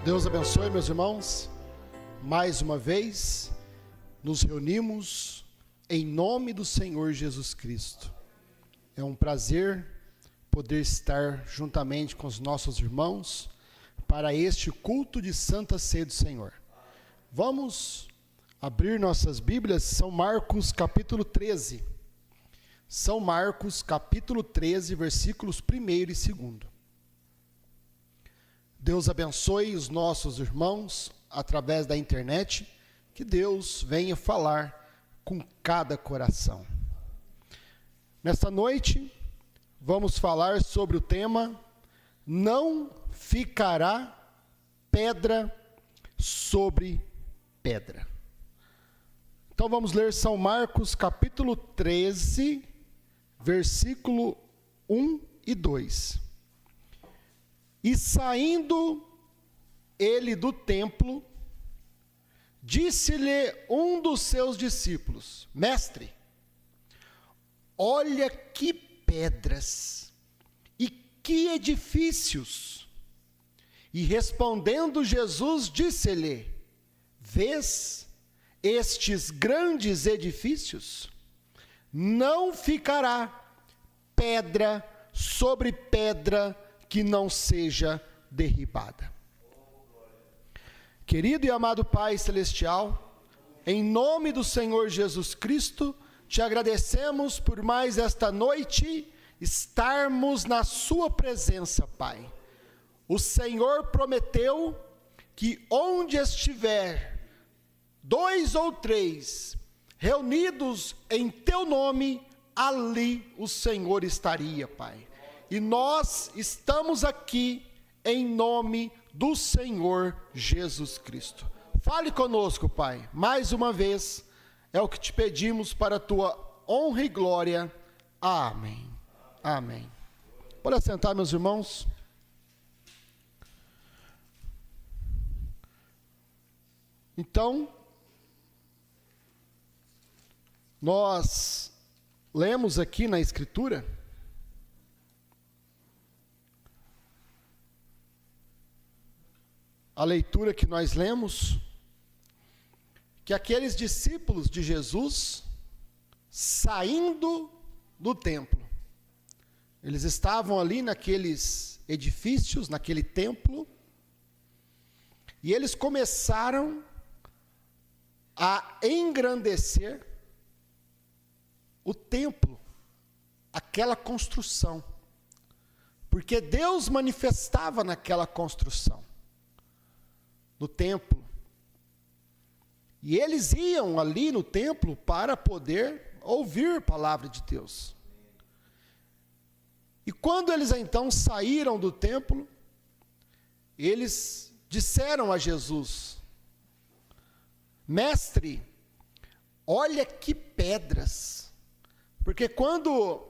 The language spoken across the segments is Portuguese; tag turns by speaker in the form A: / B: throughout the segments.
A: Deus abençoe, meus irmãos. Mais uma vez, nos reunimos em nome do Senhor Jesus Cristo. É um prazer poder estar juntamente com os nossos irmãos para este culto de Santa Ceia do Senhor. Vamos abrir nossas Bíblias, São Marcos capítulo 13. São Marcos capítulo 13, versículos 1 e 2. Deus abençoe os nossos irmãos através da internet, que Deus venha falar com cada coração. Nesta noite, vamos falar sobre o tema: não ficará pedra sobre pedra. Então vamos ler São Marcos capítulo 13, versículo 1 e 2. E saindo ele do templo, disse-lhe um dos seus discípulos: Mestre, olha que pedras e que edifícios. E respondendo Jesus, disse-lhe: Vês estes grandes edifícios? Não ficará pedra sobre pedra que não seja derribada. Querido e amado Pai Celestial, em nome do Senhor Jesus Cristo, te agradecemos por mais esta noite estarmos na sua presença, Pai. O Senhor prometeu que onde estiver 2 ou 3 reunidos em teu nome, ali o Senhor estaria, Pai. E nós estamos aqui em nome do Senhor Jesus Cristo. Fale conosco, Pai, mais uma vez, é o que te pedimos para a tua honra e glória. Amém. Amém. Pode assentar, meus irmãos. Então, nós lemos aqui na Escritura a leitura que nós lemos, que aqueles discípulos de Jesus, saindo do templo, eles estavam ali naqueles edifícios, naquele templo, e eles começaram a engrandecer o templo, aquela construção, porque Deus manifestava naquela construção, no templo. E eles iam ali no templo para poder ouvir a palavra de Deus. E quando eles então saíram do templo, eles disseram a Jesus: Mestre, olha que pedras. Porque quando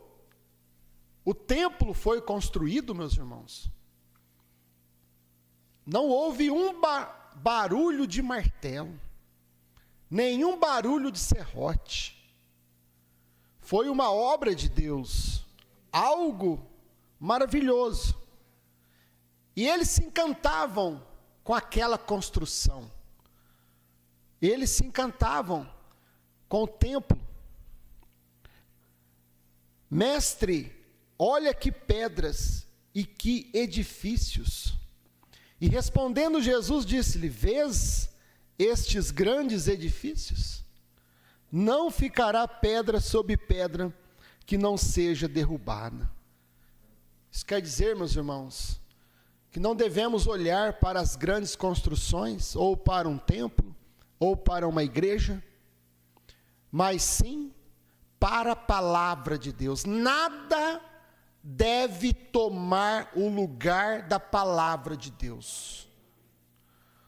A: o templo foi construído, meus irmãos, não houve um barulho de martelo, nenhum barulho de serrote. Foi uma obra de Deus, algo maravilhoso. E eles se encantavam com aquela construção. Eles se encantavam com o templo. Mestre, olha que pedras e que edifícios. E respondendo Jesus, disse-lhe: Vês estes grandes edifícios? Não ficará pedra sobre pedra que não seja derrubada. Isso quer dizer, meus irmãos, que não devemos olhar para as grandes construções, ou para um templo, ou para uma igreja, mas sim para a palavra de Deus. Nada deve tomar o lugar da palavra de Deus.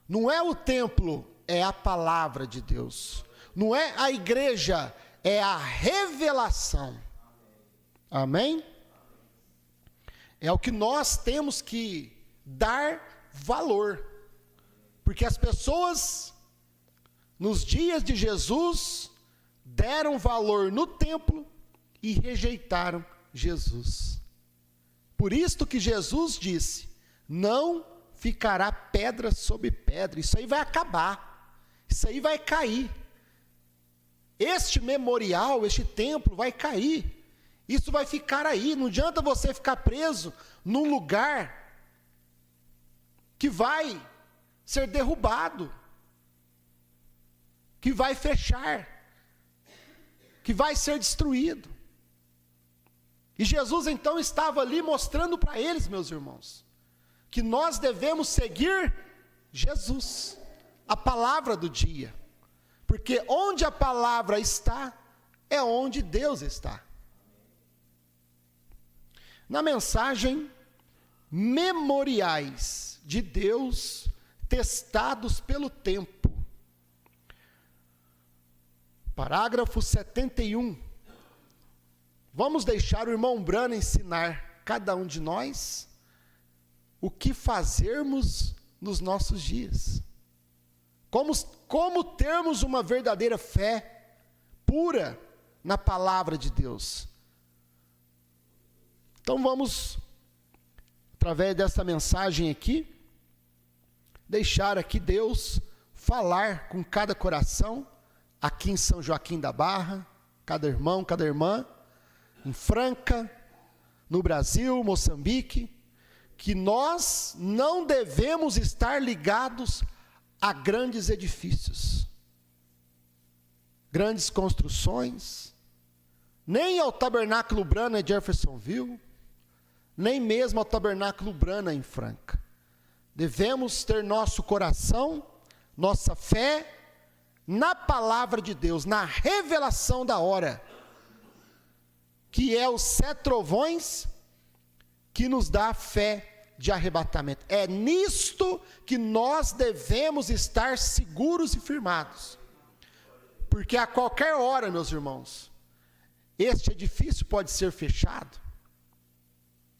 A: Não é o templo, é a palavra de Deus. Não é a igreja, é a revelação. Amém? É o que nós temos que dar valor. Porque as pessoas, nos dias de Jesus, deram valor no templo e rejeitaram Jesus. Por isto que Jesus disse: não ficará pedra sobre pedra. Isso aí vai acabar. Isso aí vai cair. Este memorial, este templo vai cair. Isso vai ficar aí. Não adianta você ficar preso num lugar que vai ser derrubado, que vai fechar, que vai ser destruído. E Jesus então estava ali mostrando para eles, meus irmãos, que nós devemos seguir Jesus, a palavra do dia, porque onde a palavra está, é onde Deus está. Na mensagem, memoriais de Deus testados pelo tempo. Parágrafo 71. Vamos deixar o irmão Brana ensinar cada um de nós o que fazermos nos nossos dias. Como termos uma verdadeira fé pura na palavra de Deus. Então vamos, através dessa mensagem aqui, deixar aqui Deus falar com cada coração, aqui em São Joaquim da Barra, cada irmão, cada irmã, em Franca, no Brasil, Moçambique, que nós não devemos estar ligados a grandes edifícios, grandes construções, nem ao Tabernáculo Brana de Jeffersonville, nem mesmo ao Tabernáculo Brana em Franca. Devemos ter nosso coração, nossa fé, na palavra de Deus, na revelação da hora, que é os 7 trovões que nos dá a fé de arrebatamento. É nisto que nós devemos estar seguros e firmados. Porque a qualquer hora, meus irmãos, este edifício pode ser fechado.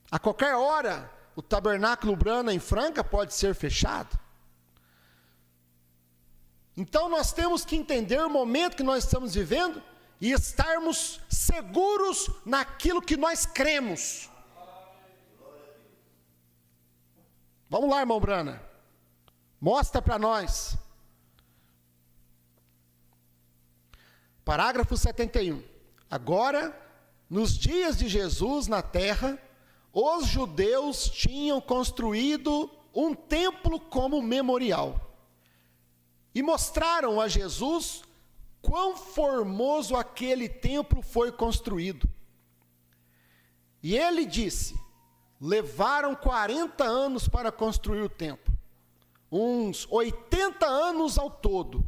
A: A qualquer hora, o Tabernáculo Brana em Franca pode ser fechado. Então nós temos que entender o momento que nós estamos vivendo e estarmos seguros naquilo que nós cremos. Vamos lá, irmão Brana. Mostra para nós. Parágrafo 71. Agora, nos dias de Jesus na terra, os judeus tinham construído um templo como memorial. E mostraram a Jesus quão formoso aquele templo foi construído. E ele disse: levaram 40 anos para construir o templo, uns 80 anos ao todo.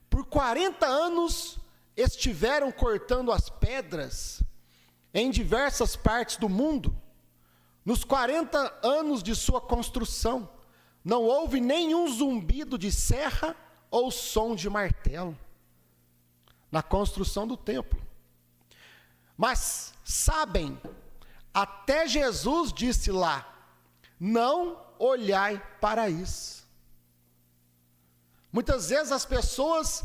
A: Por 40 anos estiveram cortando as pedras em diversas partes do mundo. Nos 40 anos de sua construção, não houve nenhum zumbido de serra ou som de martelo na construção do templo. Mas, sabem, até Jesus disse lá: não olhai para isso. Muitas vezes as pessoas,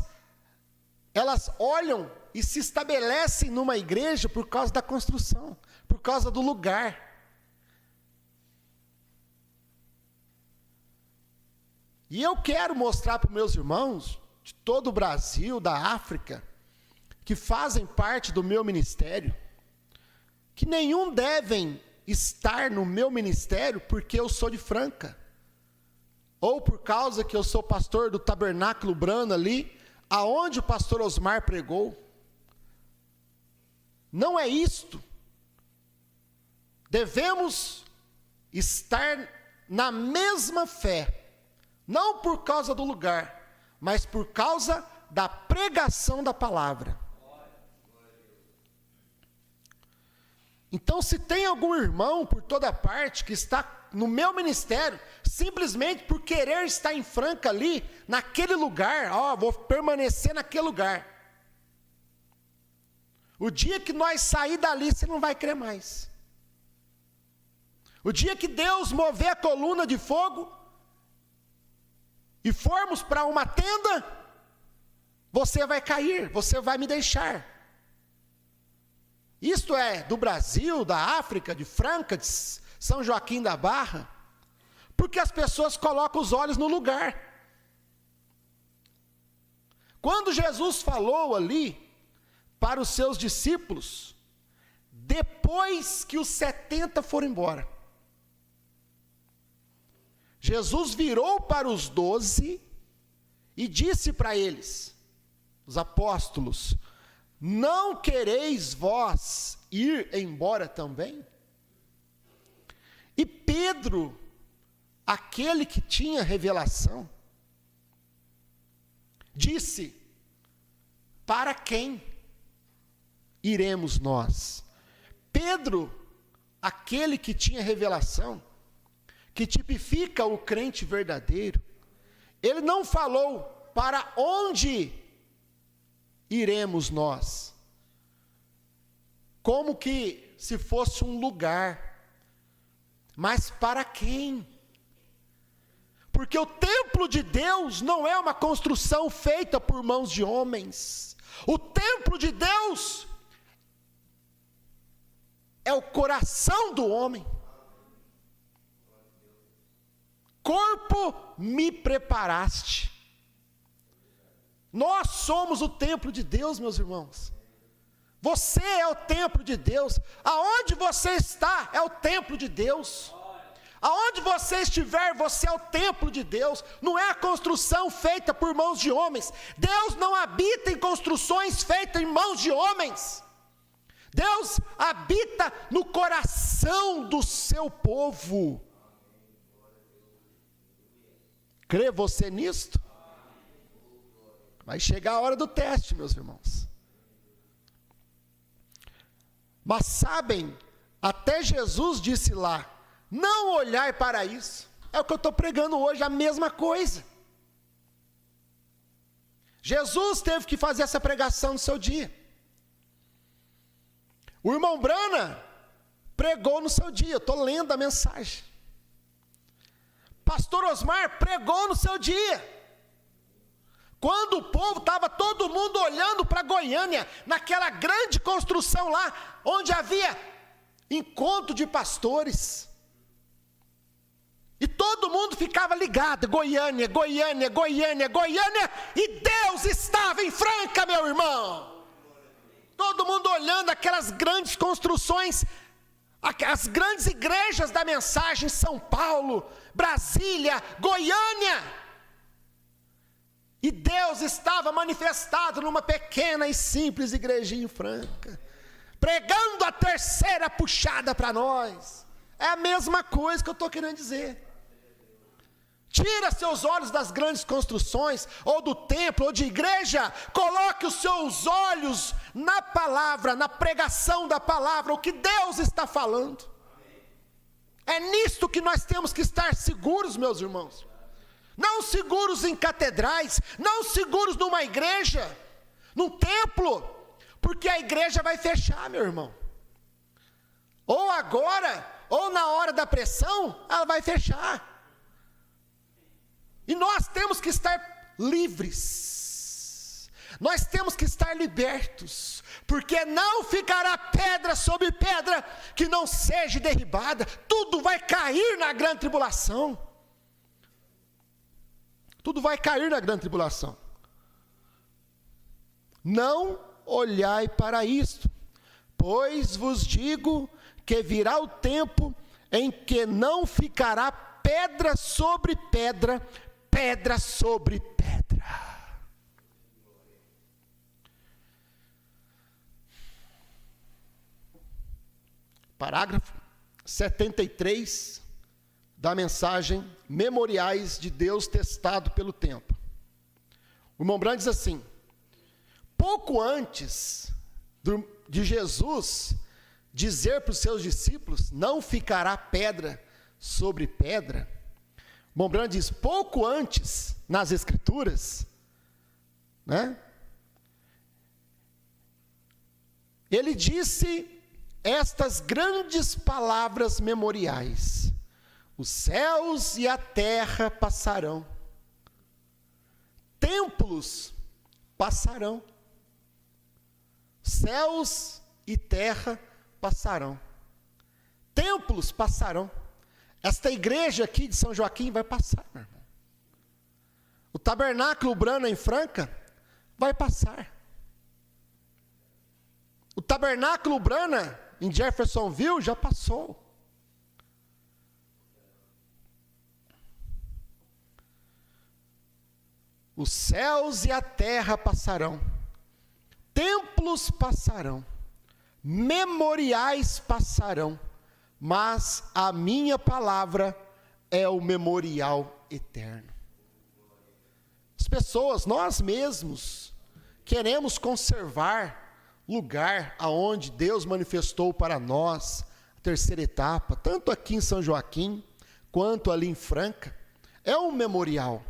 A: elas olham e se estabelecem numa igreja por causa da construção, por causa do lugar. E eu quero mostrar para os meus irmãos de todo o Brasil, da África, que fazem parte do meu ministério, que nenhum devem estar no meu ministério porque eu sou de Franca, ou por causa que eu sou pastor do Tabernáculo Brana ali, aonde o pastor Osmar pregou. Não é isto. Devemos estar na mesma fé, não por causa do lugar, mas por causa da pregação da palavra. Então, se tem algum irmão por toda parte que está no meu ministério, simplesmente por querer estar em Franca ali, naquele lugar, vou permanecer naquele lugar. O dia que nós sair dali, você não vai crer mais. O dia que Deus mover a coluna de fogo e formos para uma tenda, você vai cair, você vai me deixar. Isto é do Brasil, da África, de Franca, de São Joaquim da Barra. Porque as pessoas colocam os olhos no lugar. Quando Jesus falou ali para os seus discípulos, depois que os 70 foram embora, Jesus virou para os 12 e disse para eles, os apóstolos: não quereis vós ir embora também? E Pedro, aquele que tinha revelação, disse: para quem iremos nós? Pedro, aquele que tinha revelação, que tipifica o crente verdadeiro, ele não falou para onde iremos nós, como que se fosse um lugar, mas para quem? Porque o templo de Deus não é uma construção feita por mãos de homens. O templo de Deus é o coração do homem. Corpo me preparaste. Nós somos o templo de Deus, meus irmãos. Você é o templo de Deus. Aonde você está é o templo de Deus. Aonde você estiver, você é o templo de Deus. Não é a construção feita por mãos de homens. Deus não habita em construções feitas em mãos de homens. Deus habita no coração do seu povo. Crê você nisto? Vai chegar a hora do teste, meus irmãos. Mas sabem, até Jesus disse lá: não olhar para isso. É o que eu estou pregando hoje, a mesma coisa. Jesus teve que fazer essa pregação no seu dia. O irmão Brana pregou no seu dia, eu estou lendo a mensagem. Pastor Osmar pregou no seu dia. Quando o povo estava todo mundo olhando para Goiânia, naquela grande construção lá, onde havia encontro de pastores. E todo mundo ficava ligado, Goiânia, Goiânia, Goiânia, Goiânia, e Deus estava em Franca, meu irmão. Todo mundo olhando aquelas grandes construções, as grandes igrejas da mensagem, São Paulo, Brasília, Goiânia. E Deus estava manifestado numa pequena e simples igrejinha em Franca, pregando a terceira puxada para nós. É a mesma coisa que eu estou querendo dizer. Tira seus olhos das grandes construções, ou do templo, ou de igreja. Coloque os seus olhos na palavra, na pregação da palavra, o que Deus está falando. É nisto que nós temos que estar seguros, meus irmãos. Não seguros em catedrais, não seguros numa igreja, num templo, porque a igreja vai fechar, meu irmão. Ou agora, ou na hora da pressão, ela vai fechar. E nós temos que estar livres, nós temos que estar libertos, porque não ficará pedra sobre pedra que não seja derribada. Tudo vai cair na grande tribulação. Tudo vai cair na grande tribulação. Não olhai para isto, pois vos digo que virá o tempo em que não ficará pedra sobre pedra, pedra sobre pedra. Parágrafo 73 da mensagem Memoriais de Deus Testado pelo Tempo. O irmão Branco diz assim: pouco antes de Jesus dizer para os seus discípulos, não ficará pedra sobre pedra, o irmão Branco diz, pouco antes, nas Escrituras, né? Ele disse estas grandes palavras memoriais: os céus e a terra passarão, templos passarão, céus e terra passarão, templos passarão. Esta igreja aqui de São Joaquim vai passar, meu irmão. O tabernáculo Urbana em Franca vai passar. O tabernáculo Urbana em Jeffersonville já passou. Os céus e a terra passarão, templos passarão, memoriais passarão, mas a minha palavra é o memorial eterno. As pessoas, nós mesmos, queremos conservar lugar aonde Deus manifestou para nós a terceira etapa, tanto aqui em São Joaquim, quanto ali em Franca, é um memorial.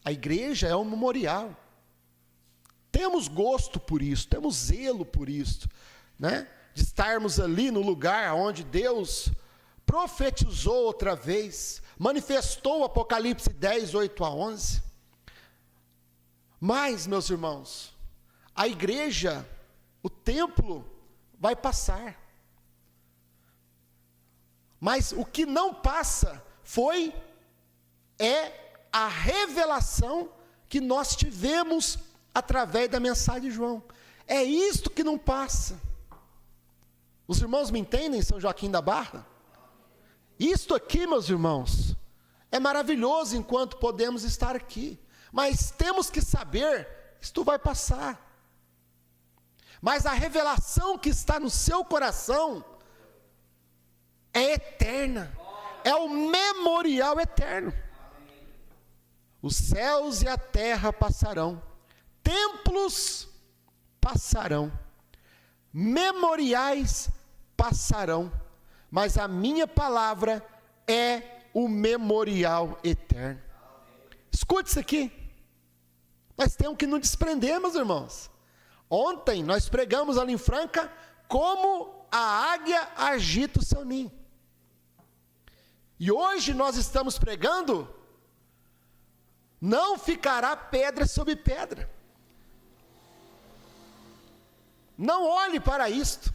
A: A igreja é um memorial. Temos gosto por isso, temos zelo por isso, né? De estarmos ali no lugar onde Deus profetizou outra vez, manifestou o Apocalipse 10, 8 a 11. Mas, meus irmãos, a igreja, o templo vai passar. Mas o que não passa é a revelação que nós tivemos através da mensagem de João. É isto que não passa. Os irmãos me entendem, São Joaquim da Barra? Isto aqui, meus irmãos, é maravilhoso enquanto podemos estar aqui. Mas temos que saber, isto vai passar. Mas a revelação que está no seu coração é eterna. É o memorial eterno. Os céus e a terra passarão, templos passarão, memoriais passarão, mas a minha palavra é o memorial eterno. Escute isso aqui. Nós temos que nos desprender, meus irmãos. Ontem nós pregamos ali em Franca como a águia agita o seu ninho. E hoje nós estamos pregando: não ficará pedra sobre pedra. Não olhe para isto,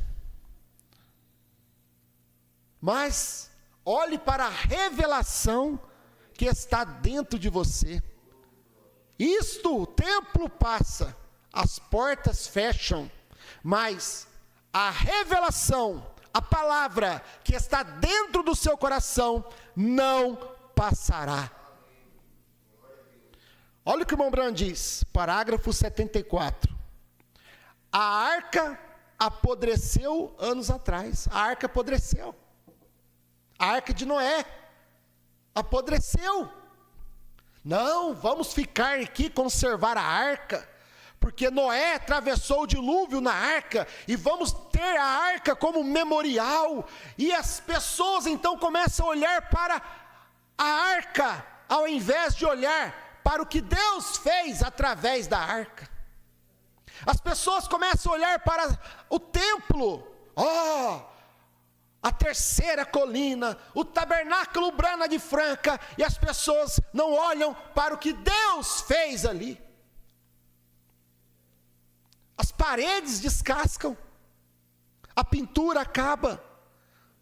A: mas olhe para a revelação que está dentro de você. Isto, o templo passa, as portas fecham, mas a revelação, a palavra que está dentro do seu coração não passará. Olha o que o irmão Branham diz, parágrafo 74. A arca apodreceu anos atrás. A arca apodreceu. A arca de Noé apodreceu. Não, vamos ficar aqui, conservar a arca, porque Noé atravessou o dilúvio na arca, e vamos ter a arca como memorial. E as pessoas então começam a olhar para a arca, ao invés de olhar para o que Deus fez através da arca. As pessoas começam a olhar para o templo, a terceira colina, o tabernáculo Urbana de Franca, e as pessoas não olham para o que Deus fez ali. As paredes descascam, a pintura acaba,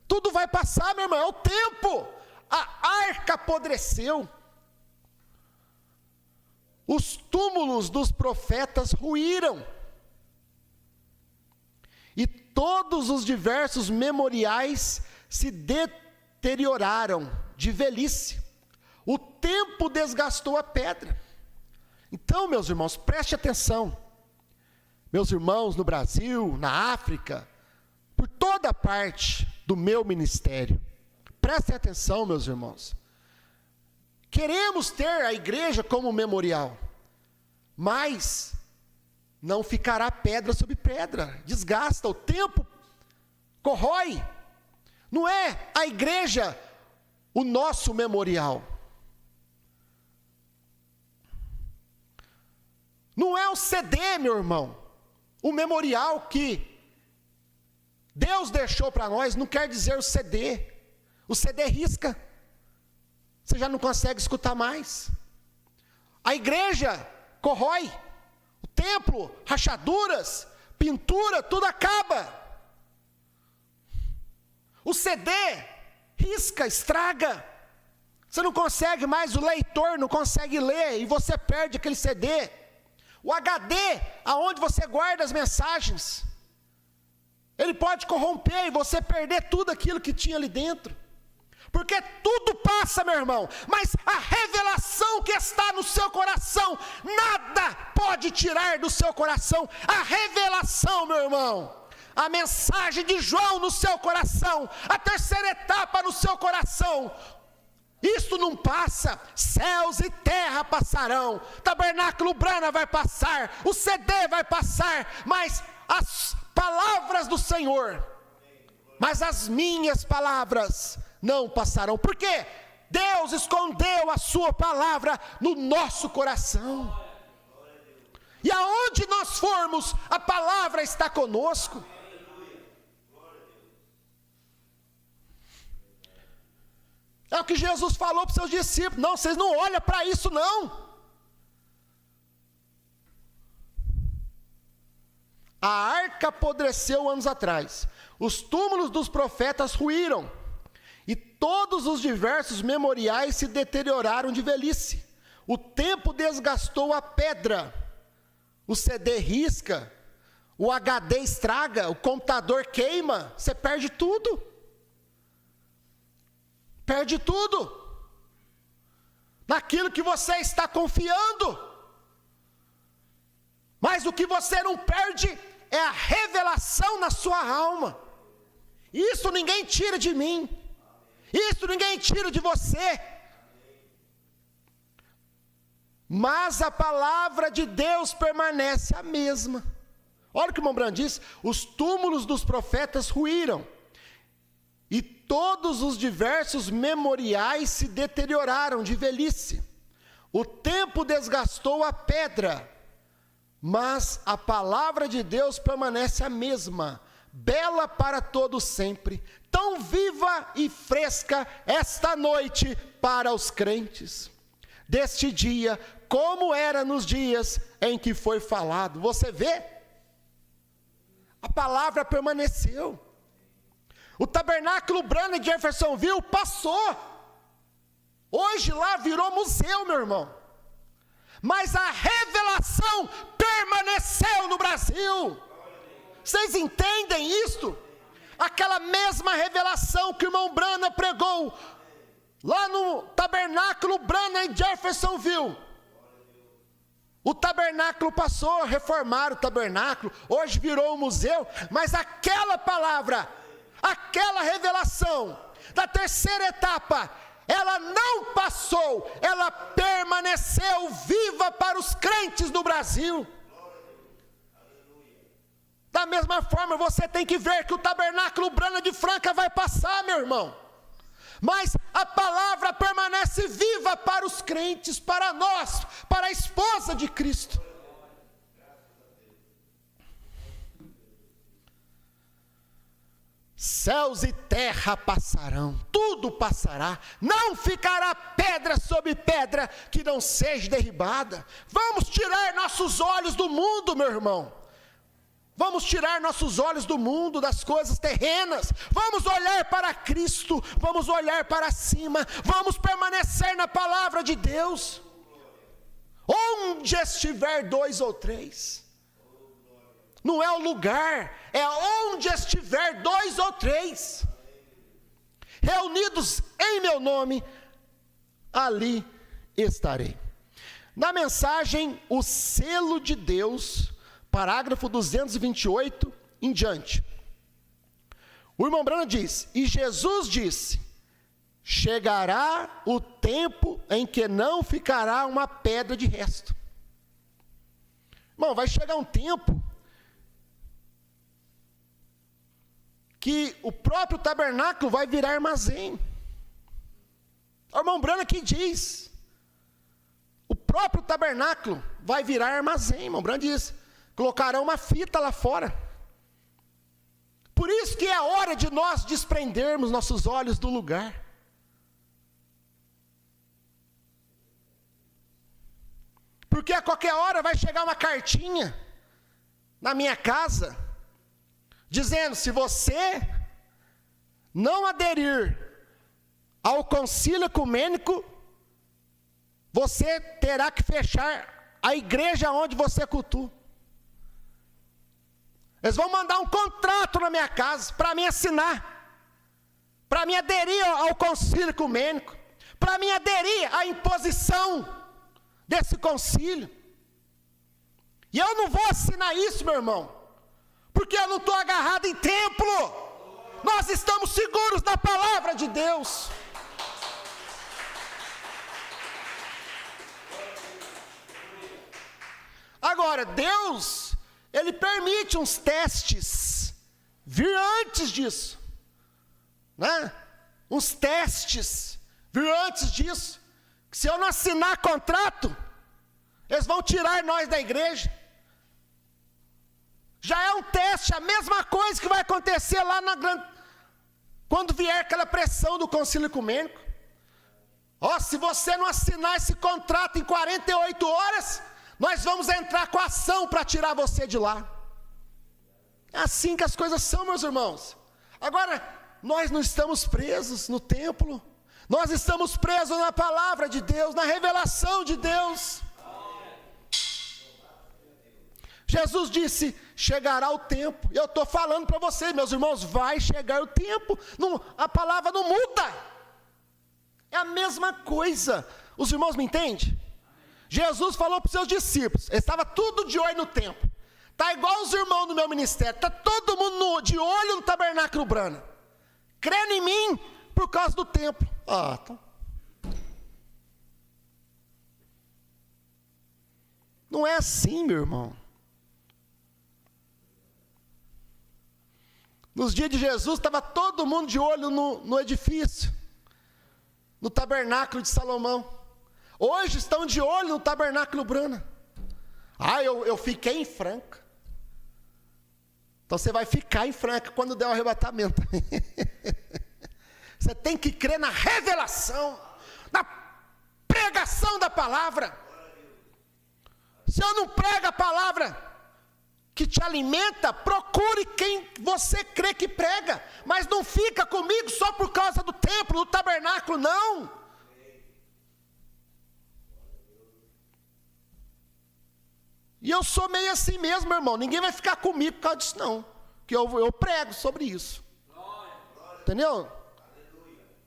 A: tudo vai passar, meu irmão, é o tempo. A arca apodreceu. Os túmulos dos profetas ruíram, e todos os diversos memoriais se deterioraram de velhice. O tempo desgastou a pedra. Então, meus irmãos, preste atenção. Meus irmãos no Brasil, na África, por toda parte do meu ministério, prestem atenção, meus irmãos. Queremos ter a igreja como memorial, mas não ficará pedra sobre pedra, desgasta, o tempo corrói. Não é a igreja o nosso memorial. Não é o CD, meu irmão, o memorial que Deus deixou para nós, não quer dizer o CD. O CD risca. Você já não consegue escutar mais. A igreja corrói. O templo, rachaduras, pintura, tudo acaba. O CD risca, estraga. Você não consegue mais, o leitor não consegue ler e você perde aquele CD. O HD, aonde você guarda as mensagens, ele pode corromper e você perder tudo aquilo que tinha ali dentro. Porque tudo passa, meu irmão, mas a revelação que está no seu coração, nada pode tirar do seu coração. A revelação, meu irmão, a mensagem de João no seu coração, a terceira etapa no seu coração, isso não passa. Céus e terra passarão, Tabernáculo Brana vai passar, o CD vai passar, mas as palavras do Senhor, mas as minhas palavras não passarão. Por quê? Deus escondeu a sua palavra no nosso coração. E aonde nós formos, a palavra está conosco. É o que Jesus falou para os seus discípulos. Não, vocês não olham para isso não. A arca apodreceu anos atrás. Os túmulos dos profetas ruíram. E todos os diversos memoriais se deterioraram de velhice. O tempo desgastou a pedra. O CD risca. O HD estraga. O computador queima. Você perde tudo. Perde tudo. Naquilo que você está confiando. Mas o que você não perde é a revelação na sua alma. Isso ninguém tira de mim. Isso ninguém tira de você. Mas a palavra de Deus permanece a mesma. Olha o que o irmão Branham diz: os túmulos dos profetas ruíram, e todos os diversos memoriais se deterioraram de velhice. O tempo desgastou a pedra, mas a palavra de Deus permanece a mesma, bela para todo sempre, tão viva e fresca esta noite para os crentes, deste dia, como era nos dias em que foi falado. Você vê? A palavra permaneceu. O Tabernáculo Brana de Jeffersonville passou. Hoje lá virou museu, meu irmão. Mas a revelação permaneceu no Brasil. Vocês entendem isto? Aquela mesma revelação que o irmão Brana pregou lá no Tabernáculo Brana em Jeffersonville. O tabernáculo passou, reformaram o tabernáculo, hoje virou um museu, mas aquela palavra, aquela revelação da terceira etapa, ela não passou, ela permaneceu viva para os crentes do Brasil. Da mesma forma, você tem que ver que o Tabernáculo Brana de Franca vai passar, meu irmão. Mas a palavra permanece viva para os crentes, para nós, para a esposa de Cristo. Céus e terra passarão, tudo passará, não ficará pedra sobre pedra que não seja derribada. Vamos tirar nossos olhos do mundo, meu irmão. Vamos tirar nossos olhos do mundo, das coisas terrenas. Vamos olhar para Cristo, vamos olhar para cima, vamos permanecer na palavra de Deus. Onde estiver dois ou três, não é o lugar, é onde estiver dois ou três, reunidos em meu nome, ali estarei. Na mensagem, o selo de Deus, parágrafo 228 em diante, o irmão Branham diz: e Jesus disse: chegará o tempo em que não ficará uma pedra de resto. Irmão, vai chegar um tempo que o próprio tabernáculo vai virar armazém. O irmão Branham aqui diz: o próprio tabernáculo vai virar armazém. O irmão Branham diz: colocarão uma fita lá fora. Por isso que é hora de nós desprendermos nossos olhos do lugar. Porque a qualquer hora vai chegar uma cartinha na minha casa, dizendo: se você não aderir ao concílio ecumênico, você terá que fechar a igreja onde você cultua. Eles vão mandar um contrato na minha casa para mim assinar, para mim aderir ao concílio ecumênico, para mim aderir à imposição desse concílio. E eu não vou assinar isso, meu irmão, porque eu não estou agarrado em templo. Nós estamos seguros na palavra de Deus. Agora, Deus, Ele permite uns testes vir antes disso, né? Uns testes vir antes disso. Que se eu não assinar contrato, eles vão tirar nós da igreja. Já é um teste, a mesma coisa que vai acontecer lá quando vier aquela pressão do concílio ecumênico. Se você não assinar esse contrato em 48 horas, nós vamos entrar com ação para tirar você de lá. É assim que as coisas são, meus irmãos. Agora, nós não estamos presos no templo, nós estamos presos na palavra de Deus, na revelação de Deus. Jesus disse, chegará o tempo. Eu estou falando para vocês, meus irmãos, vai chegar o tempo. A palavra não muda. É a mesma coisa. Os irmãos me entendem? Jesus falou para os seus discípulos, estava tudo de olho no tempo. Está igual os irmãos do meu ministério, está todo mundo de olho no tabernáculo Brana, crendo em mim por causa do templo. Tá. Não é assim, meu irmão. Nos dias de Jesus, estava todo mundo de olho no edifício, no tabernáculo de Salomão. Hoje estão de olho no tabernáculo Brana. Eu fiquei em Franca. Então você vai ficar em Franca quando der o arrebatamento. Você tem que crer na revelação, na pregação da palavra. Se eu não prego a palavra que te alimenta, procure quem você crê que prega, mas não fica comigo só por causa do templo, do tabernáculo, não. E eu sou meio assim mesmo, meu irmão, ninguém vai ficar comigo por causa disso não, que eu prego sobre isso, entendeu?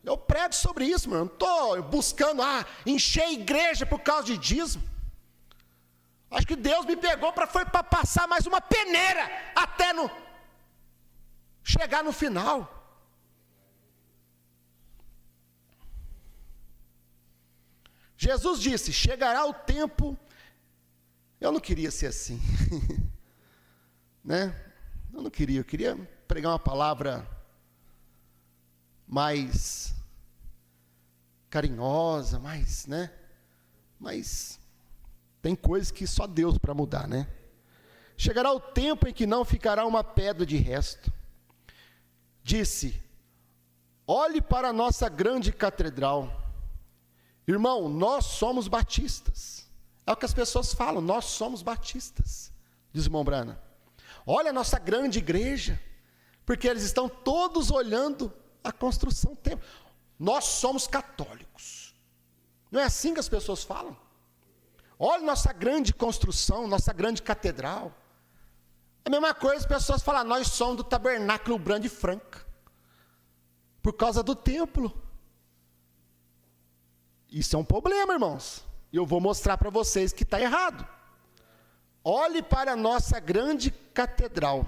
A: Eu prego sobre isso, meu irmão, não estou buscando encher a igreja por causa de dízimo. Acho que Deus me pegou para passar mais uma peneira até chegar no final. Jesus disse, chegará o tempo. Eu não queria ser assim, né? Eu queria pregar uma palavra mais carinhosa, mais, né? Mas tem coisas que só Deus para mudar, né? Chegará o tempo em que não ficará uma pedra de resto. Disse, olhe para a nossa grande catedral. Irmão, nós somos batistas. É o que as pessoas falam, nós somos batistas, diz o irmão Brana. Olha a nossa grande igreja, porque eles estão todos olhando a construção do templo. Nós somos católicos. Não é assim que as pessoas falam? Olha nossa grande construção, nossa grande catedral. É a mesma coisa as pessoas falam, nós somos do tabernáculo Brana de Franca, por causa do templo. Isso é um problema, irmãos. E eu vou mostrar para vocês que está errado. Olhe para a nossa grande catedral.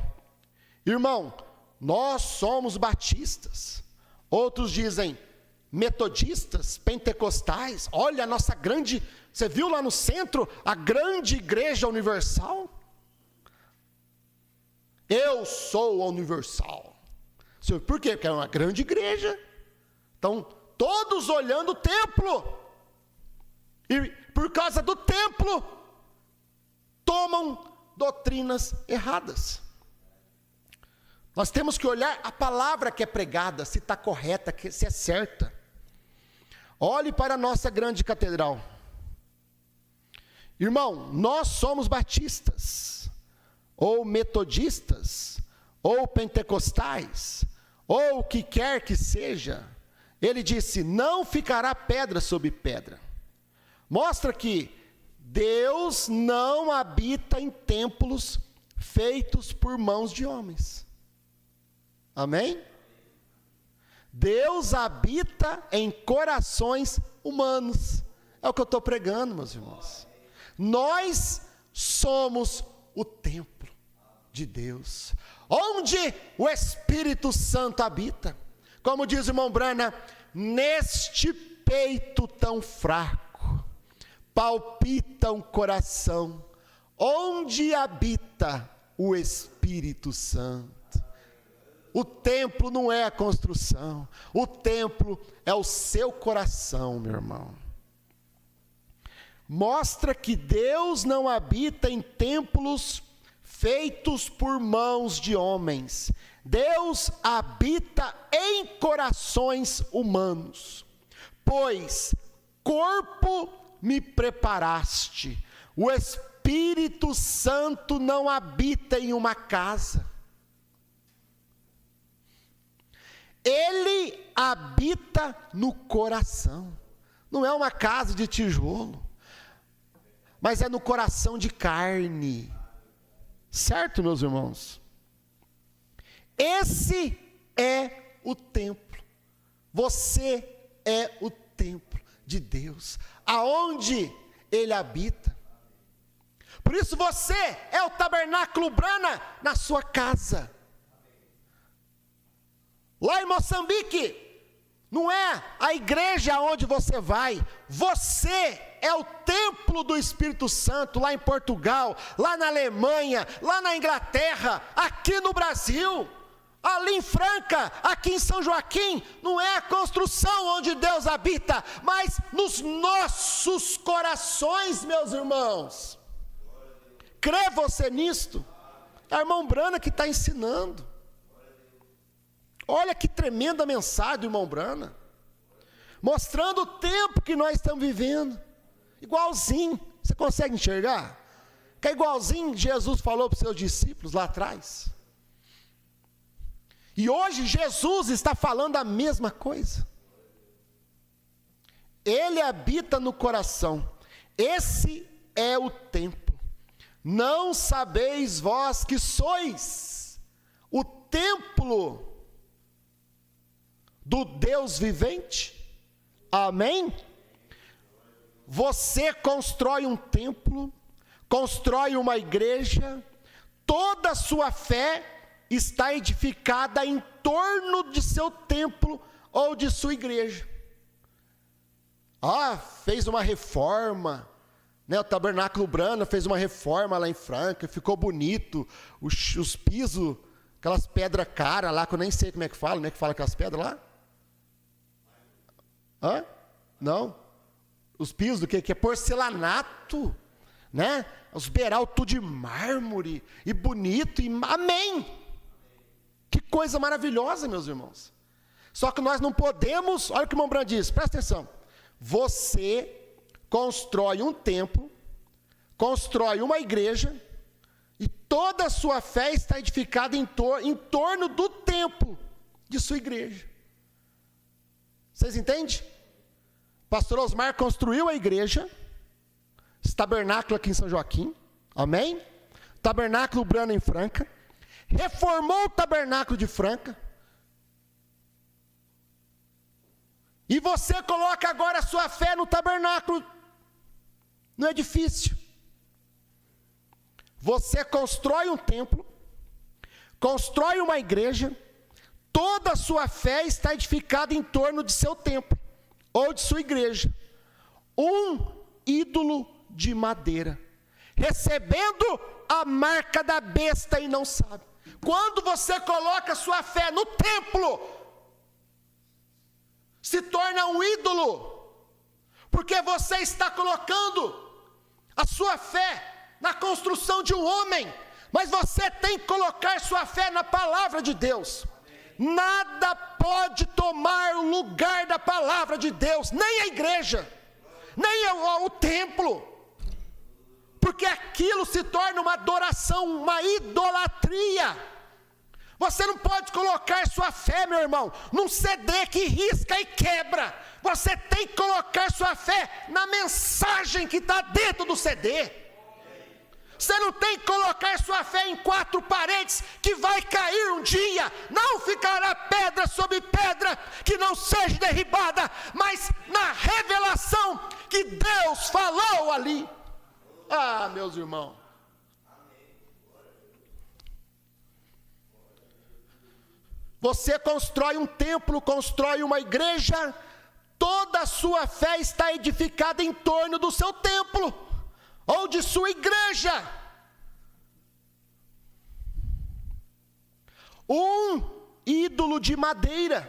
A: Irmão, nós somos batistas. Outros dizem metodistas, pentecostais. Olha a nossa grande... Você viu lá no centro a grande igreja universal? Eu sou a universal. Por quê? Porque é uma grande igreja. Então, todos olhando o templo. E por causa do templo, tomam doutrinas erradas. Nós temos que olhar a palavra que é pregada, se está correta, se é certa. Olhe para a nossa grande catedral. Irmão, nós somos batistas, ou metodistas, ou pentecostais, ou o que quer que seja. Ele disse: não ficará pedra sobre pedra. Mostra que Deus não habita em templos feitos por mãos de homens. Amém? Deus habita em corações humanos. É o que eu estou pregando, meus irmãos. Nós somos o templo de Deus, onde o Espírito Santo habita. Como diz o irmão Brana, neste peito tão fraco, palpita um coração, onde habita o Espírito Santo. O templo não é a construção, o templo é o seu coração, meu irmão. Mostra que Deus não habita em templos feitos por mãos de homens. Deus habita em corações humanos. Pois corpo me preparaste. O Espírito Santo não habita em uma casa. Ele habita no coração. Não é uma casa de tijolo, mas é no coração de carne. Certo, meus irmãos? Esse é o templo. Você é o templo de Deus, aonde Ele habita. Por isso você é o tabernáculo Brana na sua casa. Lá em Moçambique, não é a igreja onde você vai, você é o templo do Espírito Santo, lá em Portugal, lá na Alemanha, lá na Inglaterra, aqui no Brasil, ali em Franca, aqui em São Joaquim. Não é a construção onde Deus habita, mas nos nossos corações, meus irmãos. Crê você nisto? É o irmão Brana que está ensinando. Olha que tremenda mensagem do irmão Brana, mostrando o tempo que nós estamos vivendo, igualzinho. Você consegue enxergar? Que é igualzinho Jesus falou para os seus discípulos lá atrás. E hoje Jesus está falando a mesma coisa. Ele habita no coração. Esse é o templo. Não sabeis vós que sois o templo do Deus vivente? Amém? Você constrói um templo, constrói uma igreja, toda a sua fé está edificada em torno de seu templo ou de sua igreja. Fez uma reforma, né? O Tabernáculo Brana fez uma reforma lá em Franca, ficou bonito, os pisos, aquelas pedras caras lá, que eu nem sei como é que fala, né? Que fala aquelas pedras lá? Não. Os pisos do que é porcelanato, né? Os beiral tudo de mármore, e bonito, amém. Que coisa maravilhosa, meus irmãos. Só que nós não podemos, olha o que o irmão Brana diz, presta atenção. Você constrói um templo, constrói uma igreja, e toda a sua fé está edificada em torno do templo de sua igreja. Vocês entendem? Pastor Osmar construiu a igreja, esse tabernáculo aqui em São Joaquim, amém? Tabernáculo Brana em Franca, reformou o tabernáculo de Franca, e você coloca agora a sua fé no tabernáculo, no edifício. Você constrói um templo, constrói uma igreja, toda a sua fé está edificada em torno de seu templo, ou de sua igreja. Um ídolo de madeira, recebendo a marca da besta e não sabe. Quando você coloca sua fé no templo, se torna um ídolo, porque você está colocando a sua fé na construção de um homem, mas você tem que colocar sua fé na palavra de Deus. Nada pode tomar o lugar da palavra de Deus, nem a igreja, nem o templo, porque aquilo se torna uma adoração, uma idolatria. Você não pode colocar sua fé, meu irmão, num CD que risca e quebra. Você tem que colocar sua fé na mensagem que está dentro do CD. Você não tem que colocar sua fé em 4 paredes que vai cair um dia. Não ficará pedra sobre pedra que não seja derribada, mas na revelação que Deus falou ali. Ah, meus irmãos. Você constrói um templo, constrói uma igreja, toda a sua fé está edificada em torno do seu templo, ou de sua igreja. Um ídolo de madeira,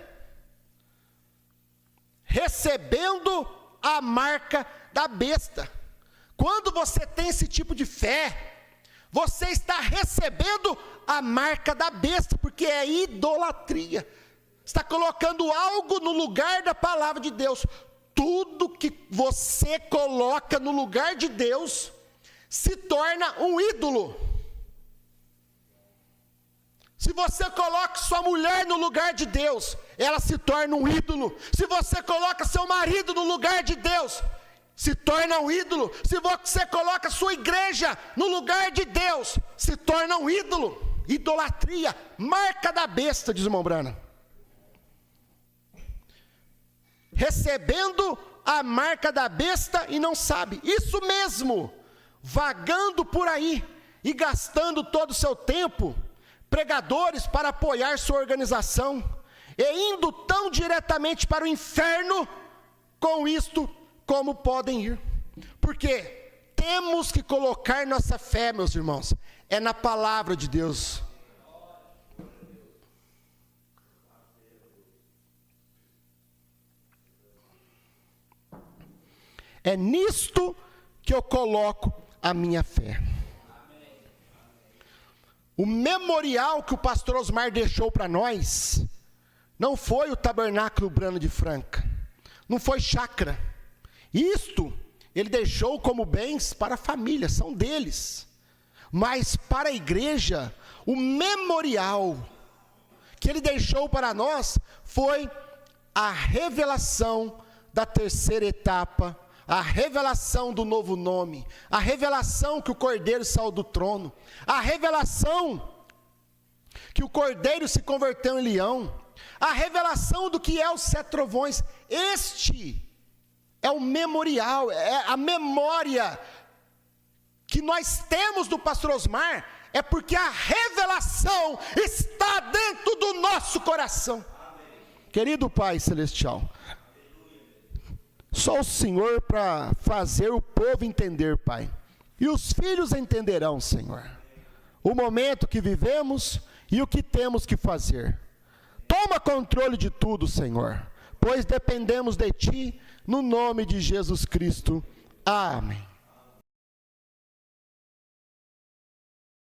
A: recebendo a marca da besta. Quando você tem esse tipo de fé, você está recebendo a marca da besta, porque é idolatria. Está colocando algo no lugar da palavra de Deus. Tudo que você coloca no lugar de Deus se torna um ídolo. Se você coloca sua mulher no lugar de Deus, ela se torna um ídolo. Se você coloca seu marido no lugar de Deus, se torna um ídolo. Se você coloca sua igreja no lugar de Deus, se torna um ídolo. Idolatria, marca da besta, diz o irmão Brana. Recebendo a marca da besta e não sabe. Isso mesmo, vagando por aí e gastando todo o seu tempo, pregadores para apoiar sua organização, e indo tão diretamente para o inferno com isto como podem ir. Porque temos que colocar nossa fé, meus irmãos, é na palavra de Deus. É nisto que eu coloco a minha fé. O memorial que o pastor Osmar deixou para nós, não foi o tabernáculo Brana de Franca, não foi chácara. Isto ele deixou como bens para a família, são deles. Mas para a igreja, o memorial que ele deixou para nós foi a revelação da terceira etapa, a revelação do novo nome, a revelação que o Cordeiro saiu do trono, a revelação que o Cordeiro se converteu em leão, a revelação do que é os 7 trovões. Este é o memorial, é a memória que nós temos do pastor Osmar, é porque a revelação está dentro do nosso coração. Querido Pai Celestial, só o Senhor para fazer o povo entender, Pai. E os filhos entenderão, Senhor, o momento que vivemos e o que temos que fazer. Toma controle de tudo, Senhor, pois dependemos de Ti, no nome de Jesus Cristo. Amém.